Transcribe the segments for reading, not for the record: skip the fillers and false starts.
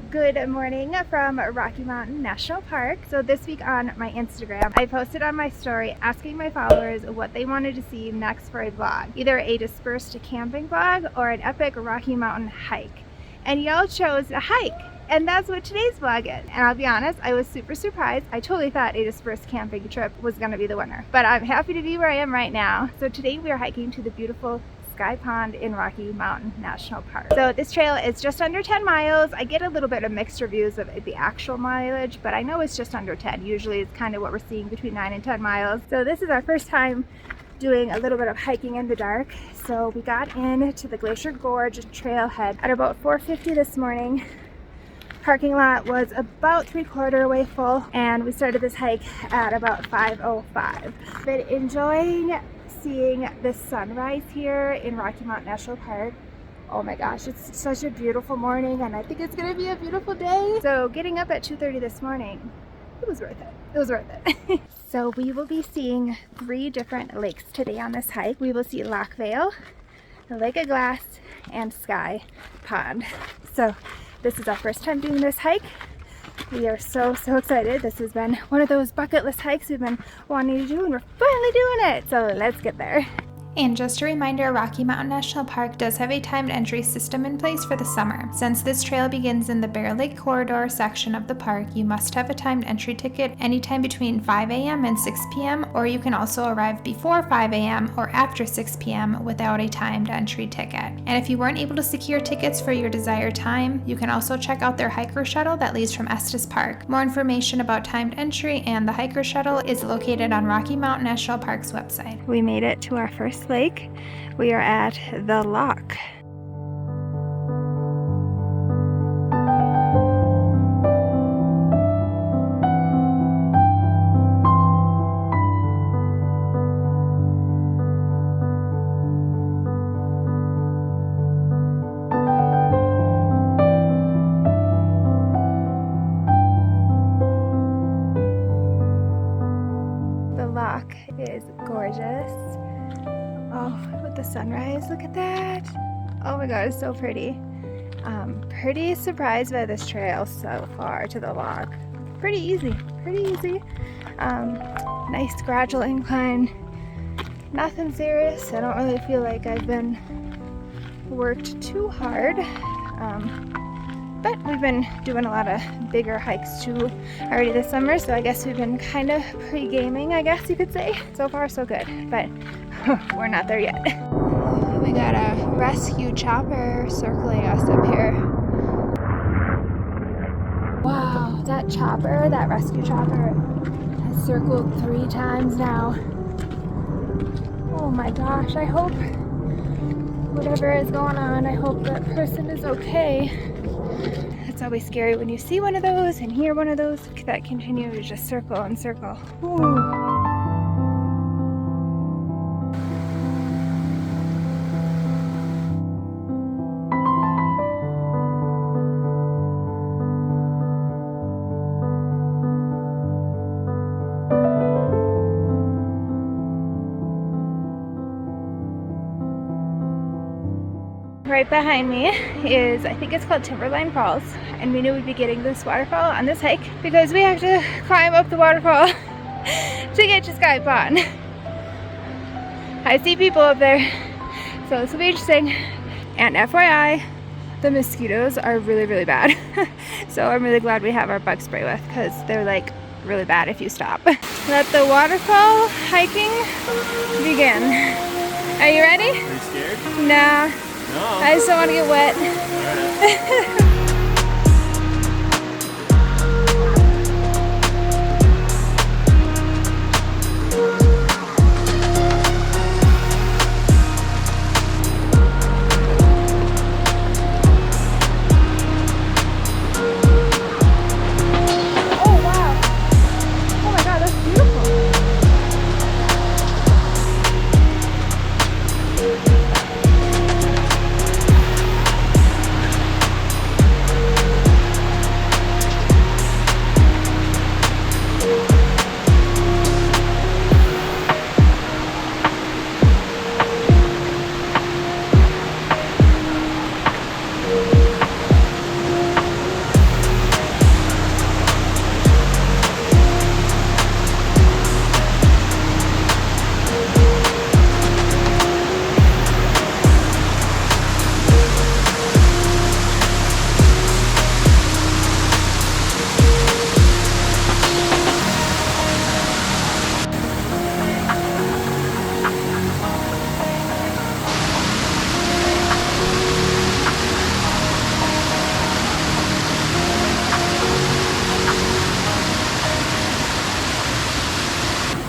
Good morning from Rocky Mountain National Park. So this week on my Instagram, I posted on my story asking my followers what they wanted to see next for a vlog, either a dispersed camping vlog or an epic Rocky Mountain hike. And y'all chose a hike, and that's what today's vlog is. And I'll be honest, I was super surprised. I totally thought a dispersed camping trip was gonna be the winner, but I'm happy to be where I am right now. So today we are hiking to the beautiful Sky Pond in Rocky Mountain National Park. So this trail is just under 10 miles. I get a little bit of mixed reviews of the actual mileage, but I know it's just under 10. Usually it's kind of what we're seeing between 9 and 10 miles. So this is our first time doing a little bit of hiking in the dark. So we got into the Glacier Gorge Trailhead at about 4:50 this morning. Parking lot was about 3/4 way full, and we started this hike at about 5:05. Been enjoying seeing the sunrise here in Rocky Mountain National Park. Oh my gosh, it's such a beautiful morning, and I think it's gonna be a beautiful day. So getting up at 2:30 this morning, it was worth it. It was worth it. So we will be seeing 3 different lakes today on this hike. We will see Loch Vale, the Lake of Glass, and Sky Pond. So this is our first time doing this hike. We are so excited. This has been one of those bucket list hikes we've been wanting to do, and we're finally doing it. So let's get there. And just a reminder, Rocky Mountain National Park does have a timed entry system in place for the summer. Since this trail begins in the Bear Lake Corridor section of the park, you must have a timed entry ticket anytime between 5 a.m. and 6 p.m., or you can also arrive before 5 a.m. or after 6 p.m. without a timed entry ticket. And if you weren't able to secure tickets for your desired time, you can also check out their hiker shuttle that leaves from Estes Park. More information about timed entry and the hiker shuttle is located on Rocky Mountain National Park's website. We made it to our first lake. We are at the Loch. The Loch is gorgeous. Oh, with the sunrise, look at that. Oh my god, it's so pretty. Pretty surprised by this trail so far to the Loch. Pretty easy. Nice gradual incline. Nothing serious. I don't really feel like I've been worked too hard. But we've been doing a lot of bigger hikes too already this summer, so I guess we've been kind of pre-gaming, I guess you could say. So far so good, but we're not there yet. We got a rescue chopper circling us up here. Wow, that rescue chopper has circled 3 times now. Oh my gosh, I hope whatever is going on, I hope that person is okay. It's always scary when you see one of those and hear one of those that continue to just circle and circle. Ooh. Right behind me is, I think it's called Timberline Falls, and we knew we'd be getting this waterfall on this hike because we have to climb up the waterfall to get to Sky Pond. I see people up there, so this will be interesting. And FYI, the mosquitoes are really, really bad. So I'm really glad we have our bug spray with, because they're like really bad if you stop. Let the waterfall hiking begin. Are you ready? Are you scared? Nah. No. I just don't want to get wet.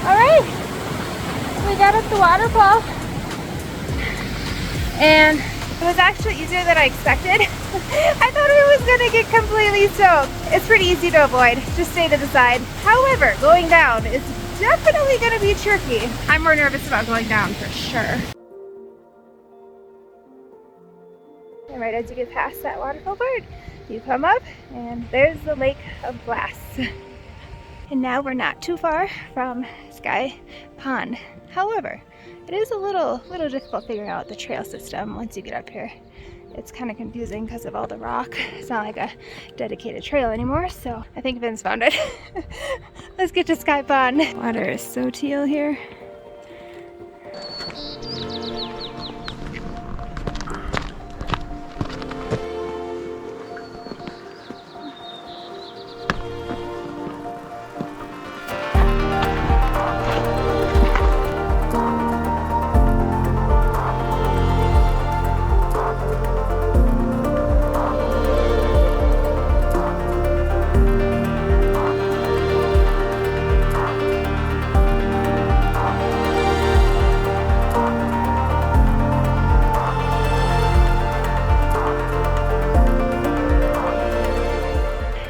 Alright. Got up the waterfall, and it was actually easier than I expected. I thought it was gonna get completely soaked. It's pretty easy to avoid, just stay to the side. However, going down is definitely gonna be tricky. I'm more nervous about going down for sure. And right as you get past that waterfall part, you come up and there's the lake of glass. And now we're not too far from Sky Pond. However, it is a little difficult figuring out the trail system once you get up here. It's kind of confusing because of all the rock. It's not like a dedicated trail anymore, so I think Vince found it. Let's get to Sky Pond. Water is so teal here.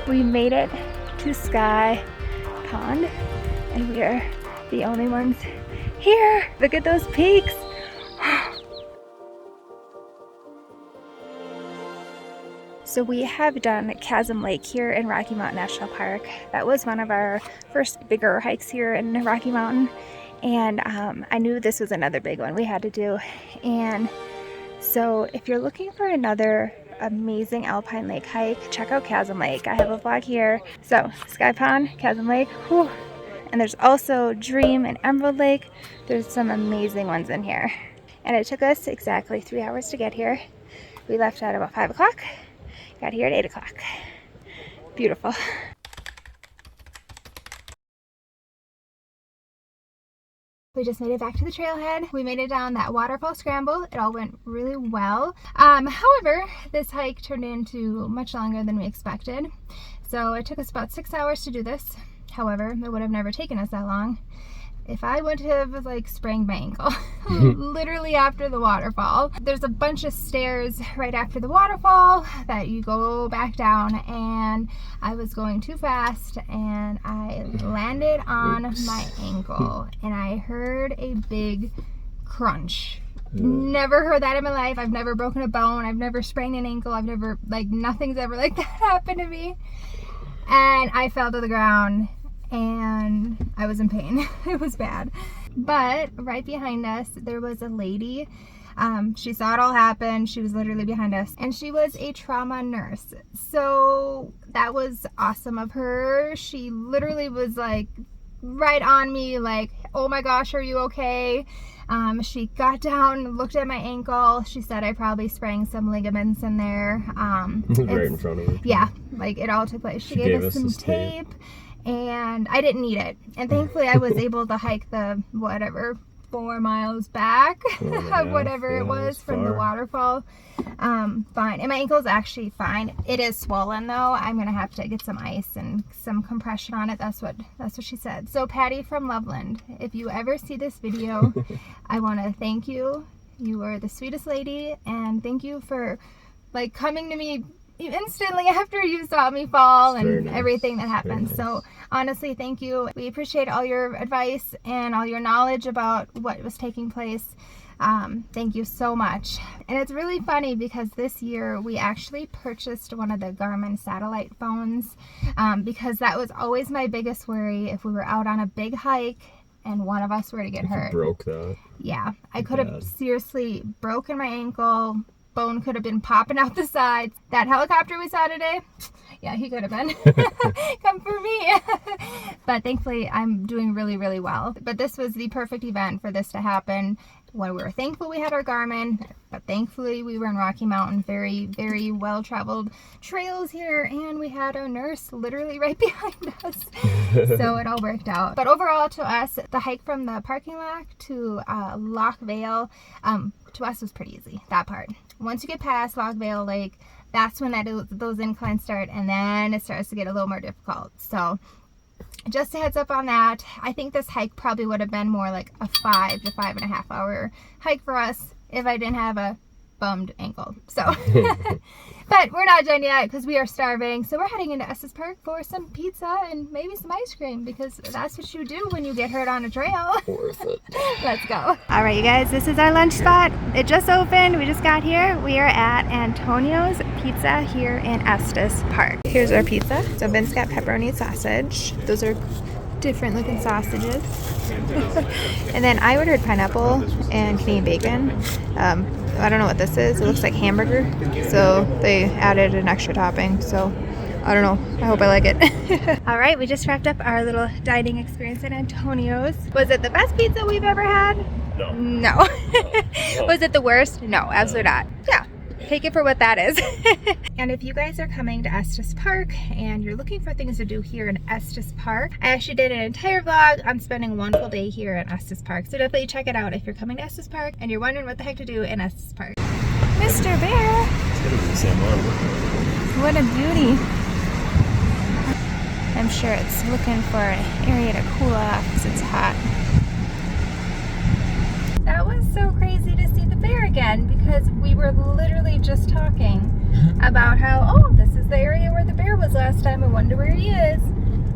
We made it to Sky Pond, and we are the only ones here. Look at those peaks. So we have done Chasm Lake here in Rocky Mountain National Park. That was one of our first bigger hikes here in Rocky Mountain, and I knew this was another big one we had to do. And so if you're looking for another amazing alpine lake hike, check out Chasm Lake. I have a vlog here. So Sky Pond, Chasm Lake, whew. And there's also Dream and Emerald Lake. There's some amazing ones in here. And it took us exactly 3 hours to get here. We left at about 5 o'clock, got here at 8 o'clock. Beautiful. We just made it back to the trailhead. We made it down that waterfall scramble. It all went really well. However, this hike turned into much longer than we expected. So it took us about 6 hours to do this. However, it would have never taken us that long if I would have like sprained my ankle literally after the waterfall. There's a bunch of stairs right after the waterfall that you go back down, and I was going too fast and I landed on my ankle and I heard a big crunch. Never heard that in my life. I've never broken a bone. I've never sprained an ankle. I've never, like, nothing's ever like that happened to me. And I fell to the ground and I was in pain. It was bad. But right behind us, there was a lady. She saw it all happen. She was literally behind us, and she was a trauma nurse. So that was awesome of her. She literally was like right on me, like, oh my gosh, are you okay? She got down, looked at my ankle. She said I probably sprang some ligaments in there. Right in front of her. Yeah, like it all took place. She gave us some tape, and I didn't need it. And thankfully I was able to hike the whatever 4 miles back, whatever it was from the waterfall. Fine. And my ankle's actually fine. It is swollen though. I'm gonna have to get some ice and some compression on it. That's what she said. So Patty from Loveland, if you ever see this video, I want to thank you. You are the sweetest lady, and thank you for like coming to me instantly after you saw me fall and everything that happened. So honestly, thank you. We appreciate all your advice and all your knowledge about what was taking place. Thank you so much. And it's really funny because this year we actually purchased one of the Garmin satellite phones, because that was always my biggest worry if we were out on a big hike and one of us were to get hurt. Broke that. Yeah, I could have seriously broken my ankle. Bone could have been popping out the sides. That helicopter we saw today, yeah, he could have been. Come for me. But thankfully I'm doing really, really well. But this was the perfect event for this to happen. When we were thankful we had our Garmin, but thankfully we were in Rocky Mountain, very, very well-traveled trails here, and we had our nurse literally right behind us. So it all worked out. But overall, to us, the hike from the parking lot to Loch Vale, to us was pretty easy, that part. Once you get past Loch Vale Lake, that's when those inclines start, and then it starts to get a little more difficult. So just a heads up on that. I think this hike probably would have been more like a 5 to 5.5 hour hike for us if I didn't have a bummed ankle. So, but we're not done yet because we are starving. So we're heading into Estes Park for some pizza and maybe some ice cream, because that's what you do when you get hurt on a trail. Worth it. Let's go. All right, you guys, this is our lunch spot. It just opened. We just got here. We are at Antonio's Pizza here in Estes Park. Here's our pizza. So Vince got pepperoni sausage. Those are different looking sausages. And then I ordered pineapple and Canadian bacon. I don't know what this is. It looks like hamburger. So they added an extra topping. So I don't know. I hope I like it. All right, we just wrapped up our little dining experience at Antonio's. Was it the best pizza we've ever had? No. No. Was it the worst? No, absolutely not. Yeah. Take it for what that is. And if you guys are coming to Estes Park and you're looking for things to do here in Estes Park, I actually did an entire vlog on spending one full day here in Estes Park. So definitely check it out if you're coming to Estes Park and you're wondering what the heck to do in Estes Park. Mr. Bear! It's gonna be the same one. What a beauty. I'm sure it's looking for an area to cool off because it's hot. That was so crazy to see the bear again, because we were literally just talking about how, oh, this is the area where the bear was last time. I wonder where he is.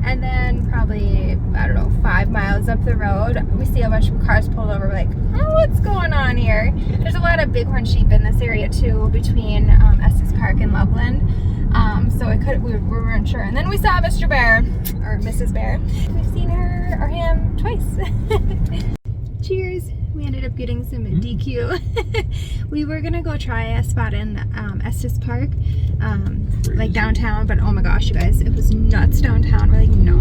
And then probably, I don't know, 5 miles up the road, we see a bunch of cars pulled over. We're like, oh, what's going on here? There's a lot of bighorn sheep in this area too, between Estes Park and Loveland. So we weren't sure. And then we saw Mr. Bear, or Mrs. Bear. We've seen her or him twice. Cheers. We ended up getting some DQ. We were gonna go try a spot in Estes Park, like downtown, but oh my gosh, you guys, it was nuts downtown. We're like, no.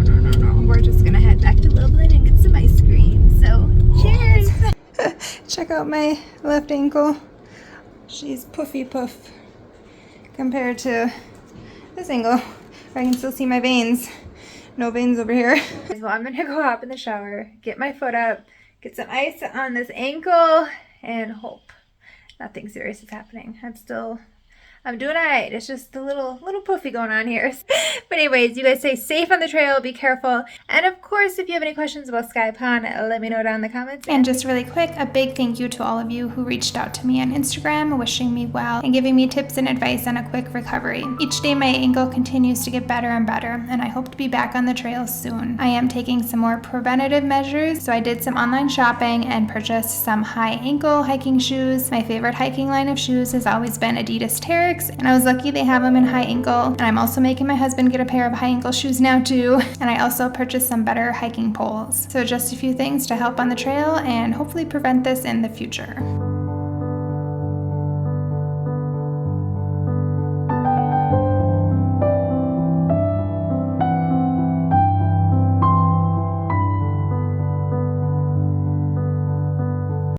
We're just gonna head back to Loveland and get some ice cream. So, cheers. Check out my left ankle. She's puffy puff compared to this angle, where I can still see my veins. No veins over here. Well, I'm gonna go hop in the shower, get my foot up, get some ice on this ankle, and hope nothing serious is happening. I'm doing all right. It's just a little poofy going on here. But anyways, you guys stay safe on the trail. Be careful. And of course, if you have any questions about Sky Pond, let me know down in the comments. And just really quick, a big thank you to all of you who reached out to me on Instagram, wishing me well and giving me tips and advice on a quick recovery. Each day my ankle continues to get better and better, and I hope to be back on the trails soon. I am taking some more preventative measures, so I did some online shopping and purchased some high ankle hiking shoes. My favorite hiking line of shoes has always been Adidas Terrex, and I was lucky they have them in high ankle. And I'm also making my husband get a pair of high ankle shoes now too. And I also purchased some better hiking poles. So just a few things to help on the trail and hopefully prevent this in the future.